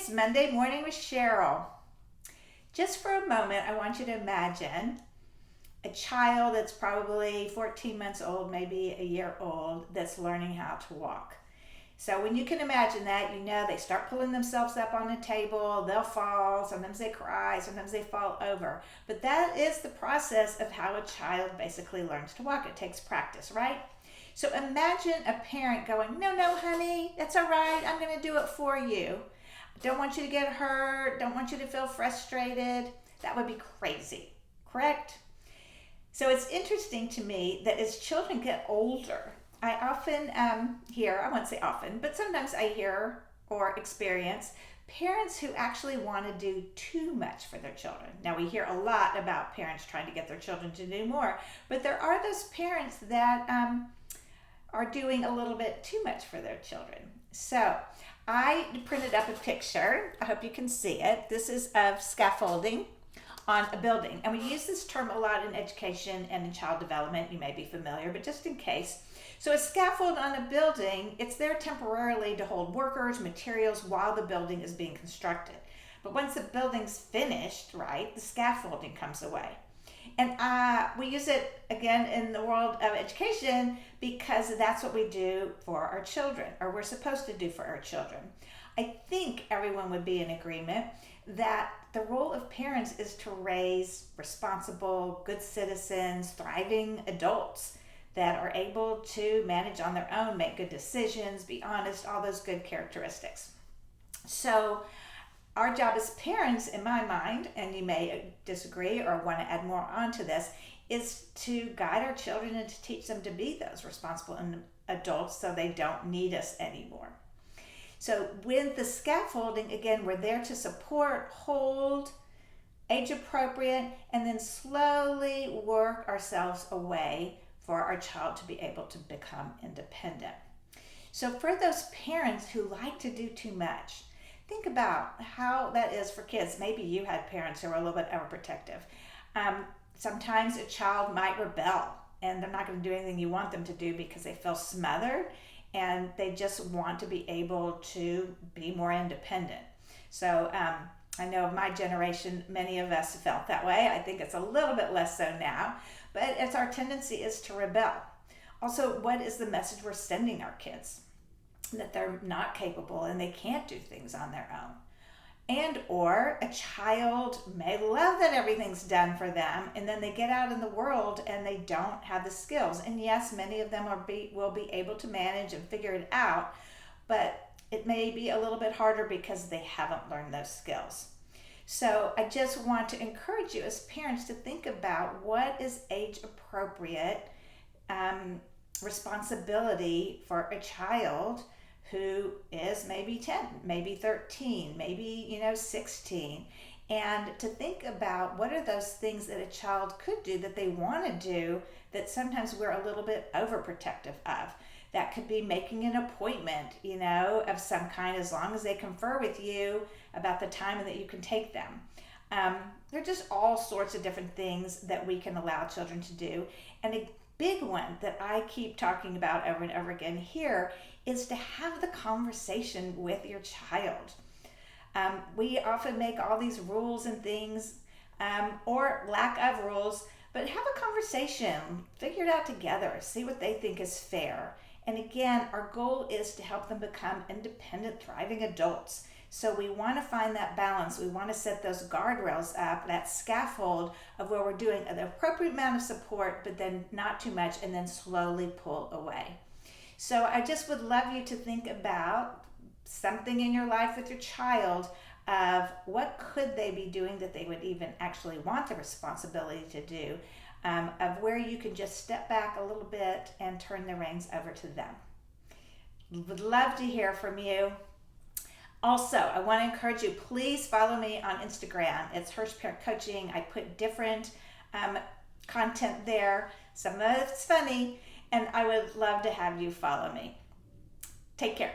it's Monday Morning with Cheryl. Just for a moment, I want you to imagine a child that's probably 14 months old, maybe a year old, that's learning how to walk. So when you can imagine that, you know they start pulling themselves up on the table, they'll fall, sometimes they cry, sometimes they fall over. But that is the process of how a child basically learns to walk. It takes practice, right? So imagine a parent going, no, honey, that's all right, I'm going to do it for you. Don't want you to get hurt, don't want you to feel frustrated. That would be crazy, correct? So it's interesting to me that as children get older, I often hear, I won't say often, but sometimes I hear or experience parents who actually want to do too much for their children. Now we hear a lot about parents trying to get their children to do more, but there are those parents that are doing a little bit too much for their children. So I printed up a picture. I hope you can see it. This is of scaffolding on a building. And we use this term a lot in education and in child development. You may be familiar, but just in case. So a scaffold on a building, it's there temporarily to hold workers, materials while the building is being constructed. But once the building's finished, right, the scaffolding comes away. And we use it, again, in the world of education because that's what we do for our children, or we're supposed to do for our children. I think everyone would be in agreement that the role of parents is to raise responsible, good citizens, thriving adults that are able to manage on their own, make good decisions, be honest, all those good characteristics. So our job as parents, in my mind, and you may disagree or want to add more onto this, is to guide our children and to teach them to be those responsible adults so they don't need us anymore. So with the scaffolding, again, we're there to support, hold, age appropriate, and then slowly work ourselves away for our child to be able to become independent. So for those parents who like to do too much, think about how that is for kids. Maybe you had parents who were a little bit overprotective. Sometimes a child might rebel and they're not going to do anything you want them to do because they feel smothered and they just want to be able to be more independent. So I know of my generation, many of us felt that way. I think it's a little bit less so now, but it's our tendency is to rebel. Also, what is the message we're sending our kids? That they're not capable and they can't do things on their own. And or a child may love that everything's done for them and then they get out in the world and they don't have the skills. And yes, many of them will be able to manage and figure it out, but it may be a little bit harder because they haven't learned those skills. So I just want to encourage you as parents to think about what is age appropriate responsibility for a child who is maybe 10, maybe 13, maybe 16, and to think about what are those things that a child could do that they want to do that sometimes we're a little bit overprotective of. That could be making an appointment, of some kind, as long as they confer with you about the time and that you can take them. There are just all sorts of different things that we can allow children to do. And a big one that I keep talking about over and over again here is to have the conversation with your child. We often make all these rules and things, or lack of rules, but have a conversation, figure it out together, see what they think is fair. And again, our goal is to help them become independent, thriving adults. So we want to find that balance. We want to set those guardrails up, that scaffold of where we're doing an appropriate amount of support, but then not too much, and then slowly pull away. So I just would love you to think about something in your life with your child of what could they be doing that they would even actually want the responsibility to do, of where you can just step back a little bit and turn the reins over to them. Would love to hear from you. Also, I want to encourage you, please follow me on Instagram. It's Hirsch Parent Coaching. I put different content there. Some of it's funny, and I would love to have you follow me. Take care.